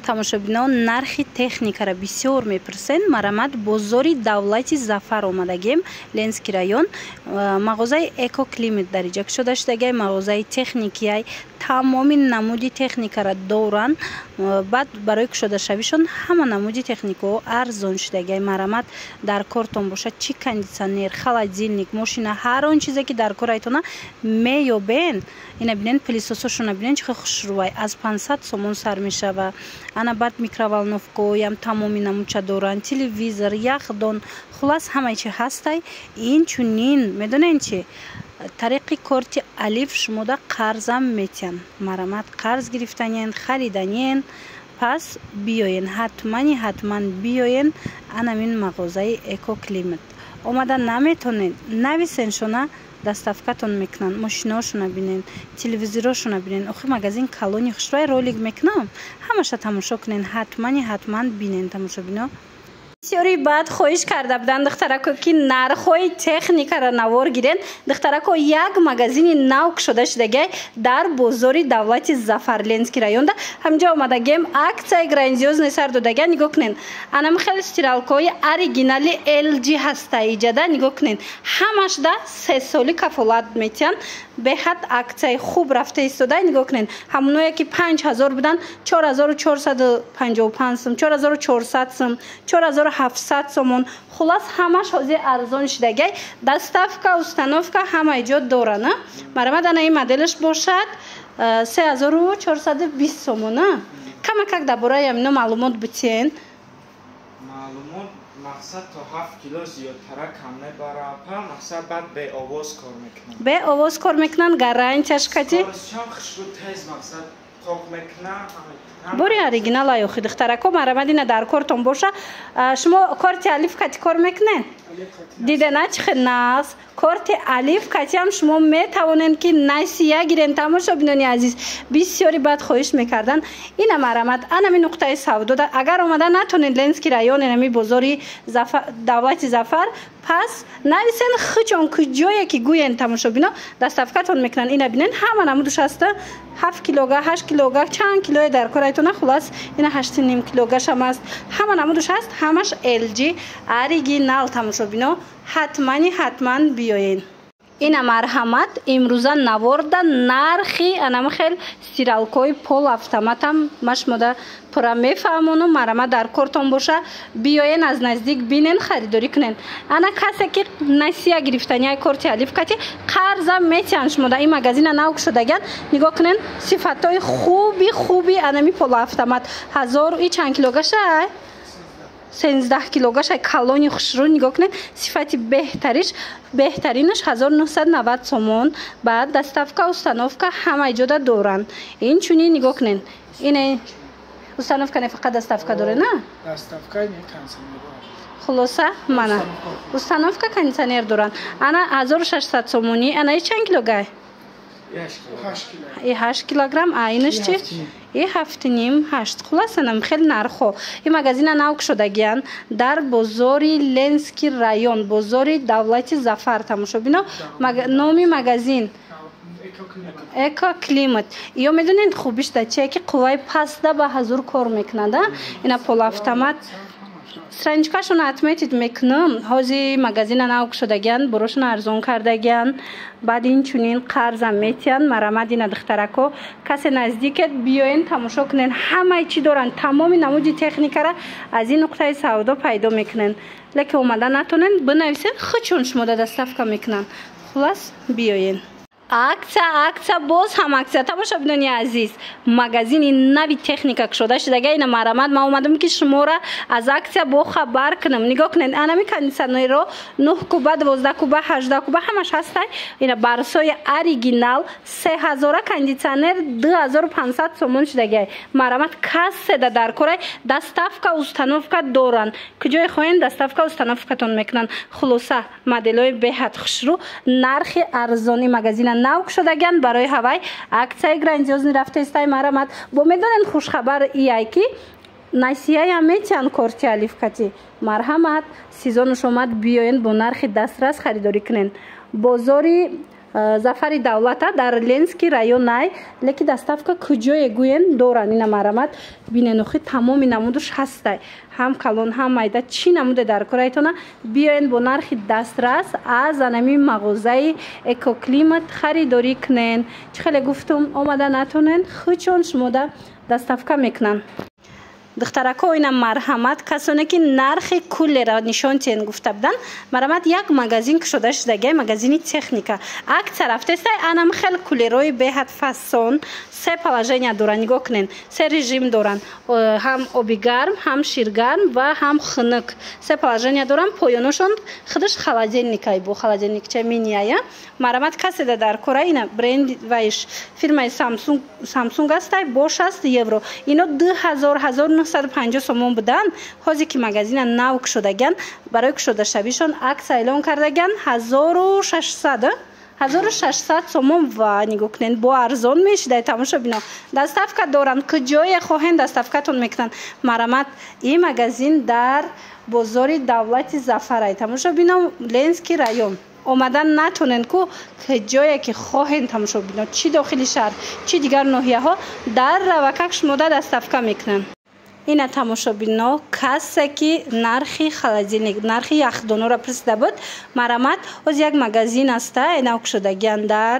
тамошобинон нархи техникара бисёр мепурсен. Марамад бозори давлати Зафар омадагем, Ленский район, мағозаи Экоклимат дариҷа шуда шудагай, мағозаи техникияй тамоми намуди техникара доран. Баъд барои кушода шавишон ҳама намуди техникаҳо арзон шудагай. Марамад дар кортон бошад, чи кондитсионер, холодильник, мошина, ҳар он чизе ки дар корайтона меёбен. Ина бинен пилисосошона бинен чӣ хушрӯай, аз 500 сомон сар мешава. Ана баъд микроволновкаҳоям тамоми намуча доранд, телевизор, яхдон, хулас ҳамаи чи ҳастай. Инчунин медонен чи тариқи корти алиф шумода қарзам метиҳанд. Марамад қарз гирифтаниянд, хариданиянд. Пас биёен, ҳатман биёен анамин мағозаи Экоклимат. Омада наметонед нависен шона доставкатон мекунанд, мошинаошона бинен, телевизорошона бинен. Охи магазин Колони хушрӯй ролик мекунам, ҳамаша тамошо кунен, ҳатман бинен тамошобино. бисёри баъд хоҳиш карда буданд духтарако ки нархҳои техникаро навор гирен. Духтарако як магазини нав кушода шудагай дар бозори давлати Зафар, Ленский районда. ҳамҷо омадагем аксияи грандиозне сар додагай. Нигоҳ кунен, анам хеле стиралкаҳои оригинали LG ҳаста иҷада. Нигоҳ кунен, ҳамаш да 3 соли кафолат метиҳанд. беҳад аксияи хуб рафта истода. Нигоҳ кунен, ҳамоное ки 5000 буданд 4455 сум, 4400 сум, 4700 сомон. Хулас ҳамаш ҳозир арзон шудагай. Доставка, установка ҳама иҷо дорана. Марамад ана ин моделаш бошад 3420 сомон. Камакак дар бораи амино маълумот битиен. Маълумот мақсад то 7 кило зиёдтара кам мебара. Па мақсад баъд беовоз кор мекунанд. Беовоз кор мекунанд. Гарантияш кати? Чам хушрӯ тез мақсад ток мекунанд. бори оригинал аёхи духтарако. Марамад ина дар кортон боша. шумо корти алиф кати кор мекунед? дидена чи хел нағз. корти алиф катиам шумо метавонед ки насия гирен. тамошобинони азиз, бисёри баъд хоҳиш мекардан. ина марамад анами нуқтаи савдо. агар омада натонед Ленский район инами бозори давлати Зафар, пас нависен хичон куҷое ки гӯен тамошобино доставкатон мекунанд. ина бинен ҳама намудуш аста 7 килога, 8 килога, чанд килое дар корайтона. хулас ина 8.5 килогашам аст. ҳама намудуш аст. ҳамаш LG оригинал тамошобино. ҳатман биёен. ина марҳамат имрӯза наворда нархи анам хел стиралкои пол автоматам машмода пура мефаҳмонум. марамад дар кортон боша биёен аз наздик бинен, харидорӣ кунен. ана касе ки насия гирифтанияи корти алиф кати қарзам метиҳанд шумода ин магазина нав кушодаган. нигоҳ кунен сифатҳои хуби анами пол автомат 1000 и чанд килогашай 13 килогашай Колони хушрӯ. нигоҳ кунен сифати беҳтаринаш 1990 сомон. баъд доставка, установка ҳама иҷода доранд. инчунин нигоҳ кунен, ин установка не фақат доставка дорад, на доставка не кондитсионер. хулоса мана установка кондитсионер доранд. ана 1600 сомони. ана чанд килогай? 8 килограмм. айнаш чи 7.5 8. хулас анам хел нархо. ин магазина нав кушодагиян дар бозори Ленский район, бозори давлати Зафар тамошобино. номи магазин Экоклимат. ё медонед хубиш да чие ки қувваи паста ба ҳазур кор мекунад. ина полавтомат страничкашон отметид мекунам. ҳозир магазина нав кушодагиян, борошона арзон кардагиян. баъд инчунин қарзам метиҳанд. марамад ина духтарако касе наздикет биёен тамошо кунен. ҳамаи чи доранд. тамоми намуди техникара аз ин нуқтаи савдо пайдо мекунен. лекин омада натонен бинависен хичон шумода доставка мекунанд. хулас биёен. акция боз ҳам акция. тамошобинони азиз, магазини нави техника кушода шудагай. ина марамад ман омадам ки шумора аз акция бохабар кунам. нигоҳ кунед, анами кондитсионерро 9 куба, 12 куба, 18 куба ҳамаш ҳастай. ина барсои оригинал 3000 кондитсионер 2500 сомон шудагай. марамад касседа дар корай доставка, установка доранд. куҷое хоҳен доставка, установкатон мекунанд. хулоса моделҳои беҳад хушрӯ, нархи арзони магазина нав кушодаган барои ҳавай аксияи грандиозни рафта истай. марамад бо медонен хушхабар ияй ки насияям метиҳанд корти алиф кати. марҳамат сезонуш омад, биёен бо нархи дастрас харидорӣ кунен. бозори зафари давлата дар Ленский район ай леки доставка куҷое гӯен доранд. ина марамат биненухи тамоми намудуш ҳастай ҳам калон ҳам майда чӣ намуде дар корайтона биёен бо нархи дастрас аз анами мағозаи экоклимат харидорӣ кунен. чӣ хеле гуфтум омада натонен хучон шумода доставка мекунанд. духтарако ина марҳамат касоне ки нархи кулера нишон тиен гуфта буданд марҳамат як магазин кушода шудаги магазини техника акция рафтестай анам хел кулерои беҳад фасон се положения доранд. нигоҳ кунен се режим доранд ҳам оби гарм ҳам ширгарм ва ҳам хунук се положения доранд. поёношон худаш холодильникай бо холодильникча минияя марҳамат каседа дар кора ина бренд ваиш фирмаи самсунг астай бо 60 евро ино 2950 сомон буданд. ҳозир ки магазина нав кушодаган барои кушодашавишон акция эълон кардаган 1600 сомон ва нигоҳ кунен бо арзон мешидай. тамошо бино доставка доранд куҷое хоҳен доставкатон мекунанд. марҳамат ин магазин дар бозори давлати зафарай тамошо бино Ленский район омадан натонен ку куҷое ки хоҳен тамошо бино чӣ дохили шаҳр чӣ дигар ноҳияҳо дар равакак шумода доставка мекунанд. ина тамошо бино касе ки нархи холодильник нархи яхдонора пурсида буд марҳамат ҳозир як магазин аста инав кушодагиан дар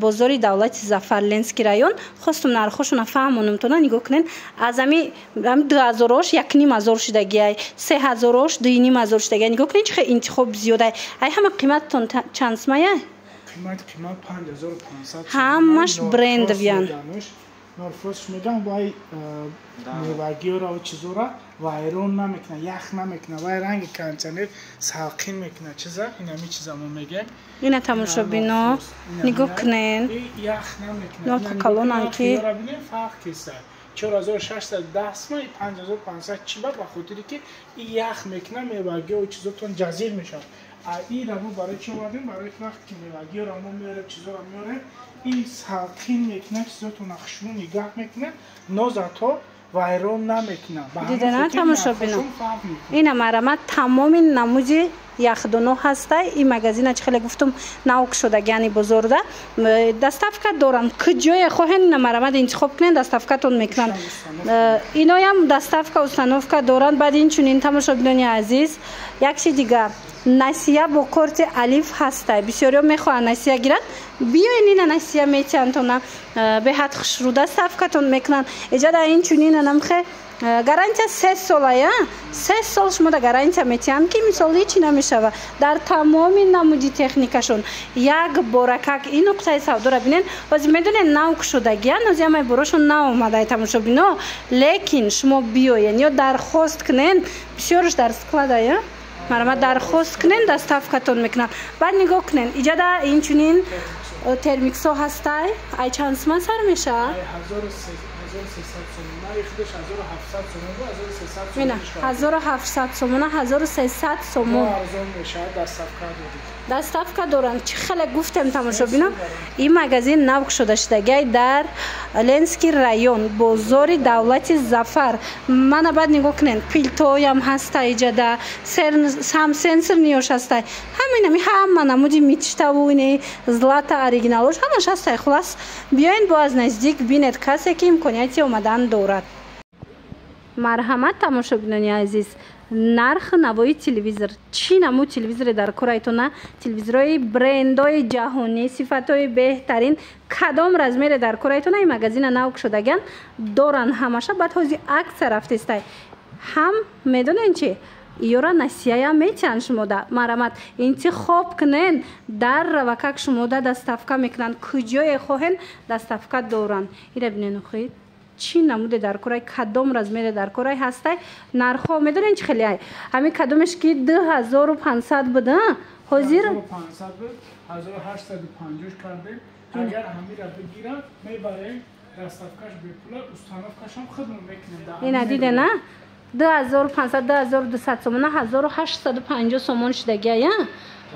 бозори давлати зафар Ленский район хостум нархошуна фаҳмонумтона нигоҳ кунен аз ами 2000-ош 1500 шидагиай 3000-ош 2500 шидагиай нигоҳ кунен чихе интихоб зиёдай ай ҳама қиматтон чанд сумая қимат 5500 ҳамаш брендовиян норфос мегам вай мевагиёра ва чизора вайрон намекна ях намекна вай ранги кондиционер салқин мекна чиза инами чиза мо мегем ина тамошо бино нигоҳ кунен ях намекна но калонам ки фарқ киса 4610 сма 5500 чиба ба хотири ки ях мекна мевагиё ва чизотон ҷазир мешавад. ин рамо барои чӣ овардем барои вақте ки мевагиё рамо меорем чизора меорем ин салқин мекна чизотона хушбӯ нигаҳ мекна нозато вайрон намекна. дидана тамошо бино ина марҳамат тамоми намуди яхдоно ҳастай ин магазина чӣ хеле гуфтум нав кушодагиани бозорда доставка доранд куҷое хоҳен ина марҳамат интихоб кунен доставкатон мекунанд. иноям доставка установка доранд. баъд инчунин тамошо бинони азиз як чи дигар насия бо корти алиф ҳастай бисёриё мехоҳанд насия гиранд биёен ина насия метиҳандтона беҳад хушрӯ доставкатон мекунанд. эҷада инчунин анамхе гарантия 3 солая 3 сол шумо да гарантия метиҳанд ки мисол ҳечи намешава дар тамоми намуди техникашон як боракак ин нуқтаи савдора бинен ҳозир медонен нав кушодагиян ҳозир ҳамаи борошон нав омадай тамошо бино лекин шумо биёен ё дархост кунен бисёрш дар складая марҳамат дархост кунен доставкатон мекунанд. баъд нигоҳ кунен иҷада инчунин термиксо ҳастай ай чанд сума сар мешавад 1700 сомона 1300 сомон доставка доранд. чӣ хеле гуфтем тамошо бино ин магазин нав кушода шудагиай дар Ленский район бозори давлати зафар. мана баъд нигоҳ кунен пилтоям ҳаста иҷада сам сенсор ниёш ҳастай ҳаминами ҳама намуди мечтаву ини злата оригиналош ҳамаш ҳастай. хулас биёен бо аз наздик бинед касе ки имконияти омадан дорад. марҳамат тамошобинони азиз нарх навои телевизор чӣ намуд телевизоре дар корайтона телевизорҳои брендҳои ҷаҳонӣ сифатҳои беҳтарин кадом размере дар корайтона ин магазина нав кушодаган доранд ҳамаша. баъд ҳозир акция рафтестай ҳам медонен чи иёра насияя метиҳанд шумода марҳамат интихоб кунен дар равакак шумода доставка мекунанд куҷое хоҳен доставка доранд. ира биненухид чӣ намуде дар корай кадом размере дар корай ҳастай нархҳо медонен чӣ хеле ай ҳамин кадомеш ки 2500 буда ҳозир 1850 кардем. агар ҳамира бигирам мебарем доставкаш бепула установкашам худмон мекунем. ина дидена 2500 2200 сомона 1850 сомон шидагия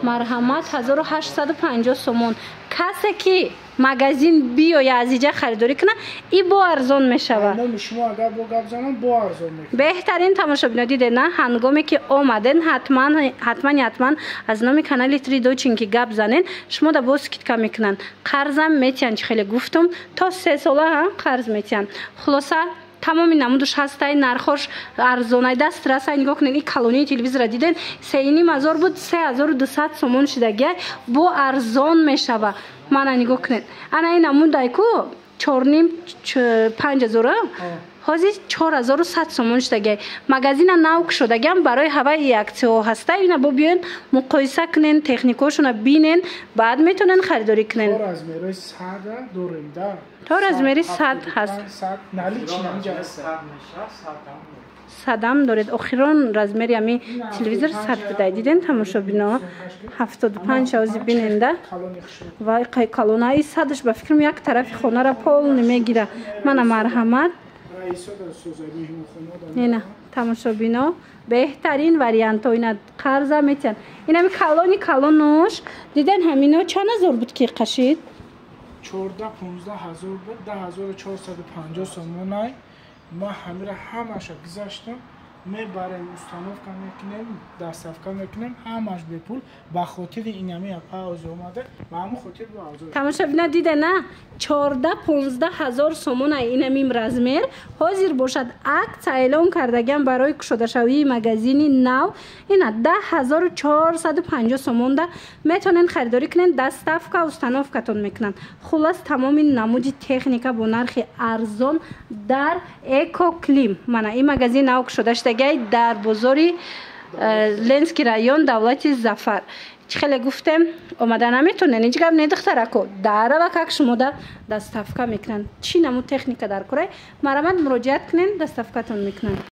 марҳамат 1850 сомон. касе ки магазин биёя аз иҷа харидорӣ кунад и бо арзон мешавад. шумо агар бо гап занам бо арзон мекунад. беҳтарин тамошобинон дидед на, ҳангоме ки омаден ҳатман аз номи канали Тридочин ки гап занен шумо да бо скидка мекунанд. қарзам метиҳанд, чӣ хеле гуфтум, то 3 сола қарз метиҳанд. хулоса тамоми намудуш ҳастай, нархош арзонай, даст раса нигоҳ кунед. ин калонии телевизора диден 3,5 буд, 3200 сомон шидагия бо арзон мешава. мана нигоҳ кунед, ана ин намудай ку 4,5-5,000 ҳозир 4100 сомон шидагия. магазина нав шудагиам барои ҳаваи аксиё ҳастай. ина бо биён муқоиса кунен, техникошуна бинен, баъд метонен харидорӣ кунен. то размери 100 дорем да. то размери 100 ҳаст. 100 нали чи намҷа аст. садам доред. охирон размери ами телевизор 100 будай. диден тамошобино 75 ҳозир биненда. вай қай калона и 100 ба фикрам як тарафи хонара полни мегира. мана марҳамат. ина тамошобино беҳтарин варианто ина қарза метиҳанд. инами калонош диден ҳамино чанд ҳазор буд ки қашид? 14-15 ҳазор буд, 10450 сомонай. ма ҳамира ҳамаша гузаштам, мебарем установка мекунем, доставка мекунем, ҳамаш бепул ба хотири инами паузи омада, ба ҳамон хотир бо арзон. тамошобина дида на 14-15 ҳазор сомона инамим размер ҳозир бошад. акция эълон кардагиам барои кушодашавии магазини нав. ина 10450 сомонда метонен харидорӣ кунен, доставка установкатон мекунанд. хулас тамоми намуди техника бо нархи арзон дар экоклим. мана ин магазин нав кушода шудагиай дар бозори Ленский район давлати Зафар. чӣ хеле гуфтем омада наметонен, ҳеҷ гап не духтарако дарава как шумо да доставка мекунанд. чӣ намуд техника дар корай марҳамат муроҷиат кунен, доставкатон мекунанд.